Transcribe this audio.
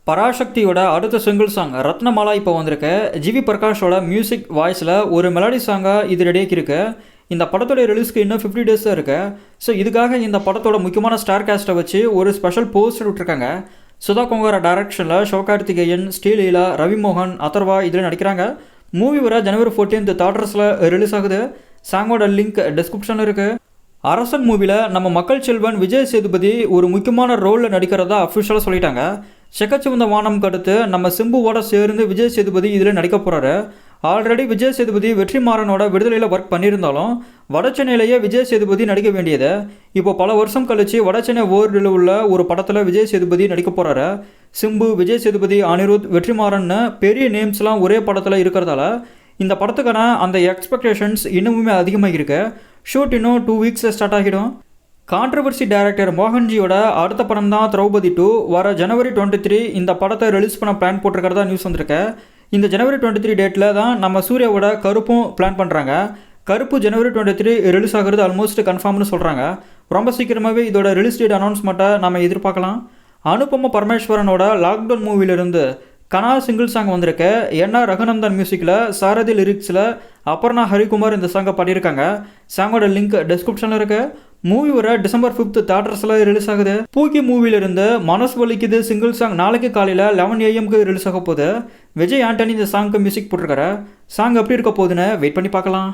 பராசக்தியோட அடுத்த single song Ratnamala இப்போ வந்திருக்கு. ஜிவி பிரகாஷோட மியூசிக் வாய்ஸில் ஒரு மெலடி சாங்காக இது ரெடியாக்கி இருக்கு. இந்த படத்தோட ரிலீஸ்க்கு இன்னும் 50 days தான் இருக்கு. ஸோ இதுக்காக இந்த படத்தோட முக்கியமான ஸ்டார் காஸ்ட்டை வச்சு ஒரு ஸ்பெஷல் போஸ்டர் விட்டுருக்காங்க. சுதா கொங்கரா டைரக்ஷனில் சிவகார்த்திகேயன், ஸ்ரீலீலா, ரவிமோகன், அதர்வா இதில் நடிக்கிறாங்க. மூவி வர January 14 தியேட்டர்ஸில் ரிலீஸ் ஆகுது. சாங்கோட லிங்க் டிஸ்கிரிப்ஷனில் இருக்குது. அரசன் மூவியில் நம்ம மக்கள் செல்வன் விஜய் சேதுபதி ஒரு முக்கியமான ரோலில் நடிக்கிறதா அஃபிஷியலாக சொல்லிட்டாங்க. செக்கச்சிவந்த வானம்க்கு அடுத்து நம்ம சிம்புவோட சேர்ந்து விஜய் சேதுபதி இதில் நடிக்க போகிறாரு. ஆல்ரெடி விஜய் சேதுபதி வெற்றிமாறனோட விடுதலையில் ஒர்க் பண்ணியிருந்தாலும் வடச்சென்னையிலேயே விஜய் சேதுபதி நடிக்க வேண்டியது. இப்போ பல வருஷம் கழிச்சு வடச்சென்னை வேர்ல்டில் உள்ள ஒரு படத்தில் விஜய் சேதுபதி நடிக்க போகிறாரு. சிம்பு, விஜய் சேதுபதி, அனிருத், வெற்றிமாறன்னு பெரிய நேம்ஸ்லாம் ஒரே படத்தில் இருக்கிறதால இந்த படத்துக்கான அந்த எக்ஸ்பெக்டேஷன்ஸ் இன்னுமே அதிகமாக இருக்கு. ஷூட் இன்னும் 2 weeks ஸ்டார்ட் ஆகிடும். கான்ட்ரவர்சி டைரக்டர் மோகன்ஜியோட அடுத்த படம் தான் திரௌபதி 2 வர January 23 இந்த படத்தை ரிலீஸ் பண்ண பிளான் போட்டிருக்கிறதா நியூஸ் வந்திருக்கு. இந்த January 23 டேட்டில் தான் நம்ம சூர்யாவோட கருப்பும் பிளான் பண்ணுறாங்க. கருப்பு January 23 ரிலீஸ் ஆகிறது ஆல்மோஸ்ட் கன்ஃபார்ம்னு சொல்கிறாங்க. ரொம்ப சீக்கிரமாகவே இதோட ரிலீஸ் டேட் அனௌன்ஸ்மெண்ட்டை நம்ம எதிர்பார்க்கலாம். அனுபம பரமேஸ்வரனோட லாக்டவுன் மூவிலிருந்து கனா சிங்கிள் சாங் வந்திருக்கு. என்ஆர் ரகுநந்தன் மியூசிக்கில், சாரதி லிரிக்ஸில் அபர்ணா ஹரிகுமார் இந்த சாங்கை பாடியிருக்காங்க. சாங்கோட லிங்க் டிஸ்கிரிப்ஷனில் இருக்கு. மூவி வர December 5 தியேட்டர்ஸில் ரிலீஸ் ஆகுது. பூக்கி மூவிலிருந்து மனசு வலிக்குது சிங்கிள் சாங் நாளைக்கு காலையில் 11 AM ரிலீஸ் ஆக போகுது. விஜய் ஆண்டனி இந்த சாங்க்கு மியூசிக் போட்டிருக்காரு. சாங் எப்படி இருக்க போகுதுன்னு வெயிட் பண்ணி பார்க்கலாம்.